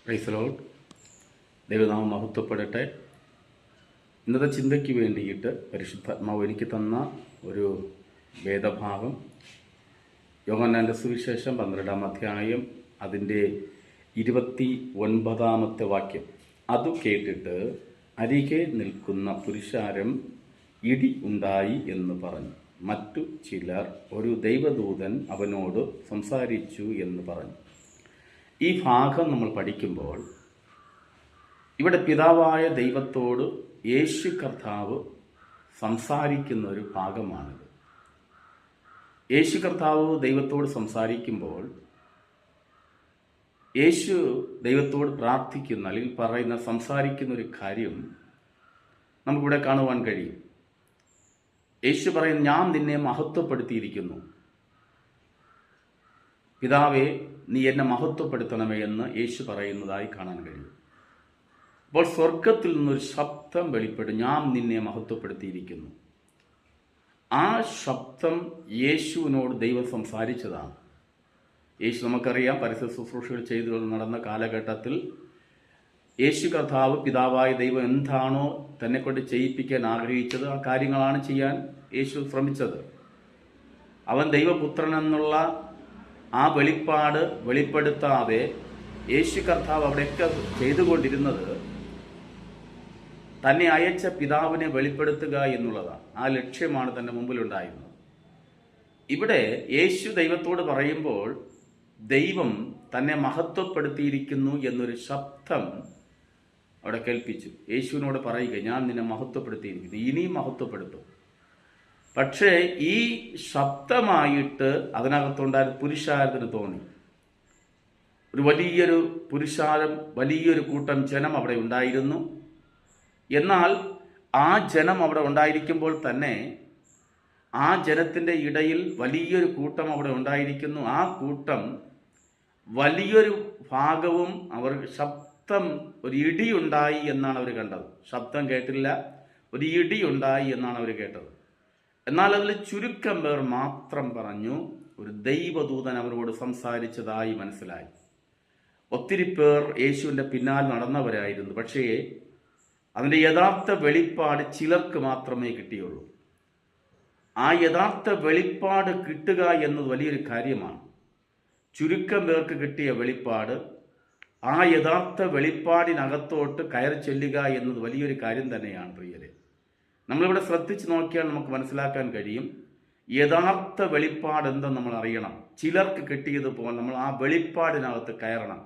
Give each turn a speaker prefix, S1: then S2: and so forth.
S1: Praise the Lord. ദൈവനാമം മഹത്വപ്പെടട്ടെ. ഇന്നത്തെ ചിന്തയ്ക്ക് വേണ്ടിയിട്ട് പരിശുദ്ധാത്മാവ് എനിക്ക് തന്ന ഒരു വേദഭാഗം യോഹന്നാന്റെ സുവിശേഷം 12-ാം അധ്യായം അതിൻ്റെ 29-ാമത്തെ വാക്യം. അത് കേട്ടിട്ട് അരികെ നിൽക്കുന്ന പുരുഷാരം ഇടി ഉണ്ടായി എന്ന് പറഞ്ഞു. മറ്റു ചിലർ ഒരു ദൈവദൂതൻ അവനോട് സംസാരിച്ചു എന്ന് പറഞ്ഞു. ഈ ഭാഗം നമ്മൾ പഠിക്കുമ്പോൾ ഇവിടെ പിതാവായ ദൈവത്തോട് യേശു കർത്താവ് സംസാരിക്കുന്ന ഒരു ഭാഗമാണിത്. യേശു കർത്താവ് ദൈവത്തോട് സംസാരിക്കുമ്പോൾ യേശു ദൈവത്തോട് പ്രാർത്ഥിക്കുന്ന അല്ലെങ്കിൽ സംസാരിക്കുന്ന ഒരു കാര്യം നമുക്കിവിടെ കാണുവാൻ കഴിയും. യേശു പറയുന്നു, ഞാൻ നിന്നെ മഹത്വപ്പെടുത്തിയിരിക്കുന്നു. പിതാവേ, നീ എന്നെ മഹത്വപ്പെടുത്തണമേ എന്ന് യേശു പറയുന്നതായി കാണാൻ കഴിയും. അപ്പോൾ സ്വർഗത്തിൽ നിന്നൊരു ശബ്ദം വെളിപ്പെടും, ഞാൻ നിന്നെ മഹത്വപ്പെടുത്തിയിരിക്കുന്നു. ആ ശബ്ദം യേശുവിനോട് ദൈവം സംസാരിച്ചതാണ്. യേശു നമുക്കറിയാം, പരസ്യ ശുശ്രൂഷകൾ ചെയ്തു നടന്ന കാലഘട്ടത്തിൽ യേശു കർത്താവ് പിതാവായ ദൈവം എന്താണോ തന്നെ കൊണ്ട് ചെയ്യിപ്പിക്കാൻ ആഗ്രഹിച്ചത് ആ കാര്യങ്ങളാണ് ചെയ്യാൻ യേശു ശ്രമിച്ചത്. അവൻ ദൈവപുത്രൻ എന്നുള്ള ആ വെളിപ്പാട് വെളിപ്പെടുത്താതെ യേശു കർത്താവ് അവിടെയൊക്കെ ചെയ്തുകൊണ്ടിരുന്നത് തന്നെ അയച്ച പിതാവിനെ വെളിപ്പെടുത്തുക എന്നുള്ളതാണ്. ആ ലക്ഷ്യമാണ് തൻ്റെ മുമ്പിലുണ്ടായിരുന്നത്. ഇവിടെ യേശു ദൈവത്തോട് പറയുമ്പോൾ ദൈവം തന്നെ മഹത്വപ്പെടുത്തിയിരിക്കുന്നു എന്നൊരു ശബ്ദം അവിടെ കേൾപ്പിച്ചു. യേശുവിനോട് പറയുക, ഞാൻ നിന്നെ മഹത്വപ്പെടുത്തിയിരിക്കുന്നു, ഇനിയും മഹത്വപ്പെടുത്തും. പക്ഷേ ഈ ശബ്ദമായിട്ട് അതിനകത്തുണ്ടായ പുരുഷാരത്തിന് തോന്നി. ഒരു വലിയൊരു പുരുഷാരം, വലിയൊരു കൂട്ടം ജനം അവിടെ ഉണ്ടായിരുന്നു. എന്നാൽ ആ ജനം അവിടെ ഉണ്ടായിരിക്കുമ്പോൾ തന്നെ ആ ജനത്തിൻ്റെ ഇടയിൽ വലിയൊരു കൂട്ടം അവിടെ ഉണ്ടായിരിക്കുന്നു. ആ കൂട്ടം വലിയൊരു ഭാഗവും അവർ ശബ്ദം, ഒരു ഇടിയുണ്ടായി എന്നാണ് അവർ കണ്ടത്. ശബ്ദം കേട്ടില്ല, ഒരു ഇടിയുണ്ടായി എന്നാണ് അവർ കേട്ടത്. എന്നാൽ അതിൽ ചുരുക്കം പേർ മാത്രം പറഞ്ഞു ഒരു ദൈവദൂതൻ അവരോട് സംസാരിച്ചതായി മനസ്സിലായി. ഒത്തിരി പേർ യേശുവിൻ്റെ പിന്നാലെ നടന്നവരായിരുന്നു. പക്ഷേ അതിൻ്റെ യഥാർത്ഥ വെളിപ്പാട് ചിലർക്ക് മാത്രമേ കിട്ടിയുള്ളൂ. ആ യഥാർത്ഥ വെളിപ്പാട് കിട്ടുക എന്നത് വലിയൊരു കാര്യമാണ്. ചുരുക്കം പേർക്ക് കിട്ടിയ വെളിപ്പാട്, ആ യഥാർത്ഥ വെളിപ്പാടിനകത്തോട്ട് കയറി ചെല്ലുക എന്നത് വലിയൊരു കാര്യം തന്നെയാണ് പ്രിയരെ. നമ്മളിവിടെ ശ്രദ്ധിച്ച് നോക്കിയാൽ നമുക്ക് മനസ്സിലാക്കാൻ കഴിയും, യഥാർത്ഥ വെളിപ്പാട് എന്തെന്ന് നമ്മൾ അറിയണം. ചിലർക്ക് കിട്ടിയതുപോലെ നമ്മൾ ആ വെളിപ്പാടിനകത്ത് കയറണം.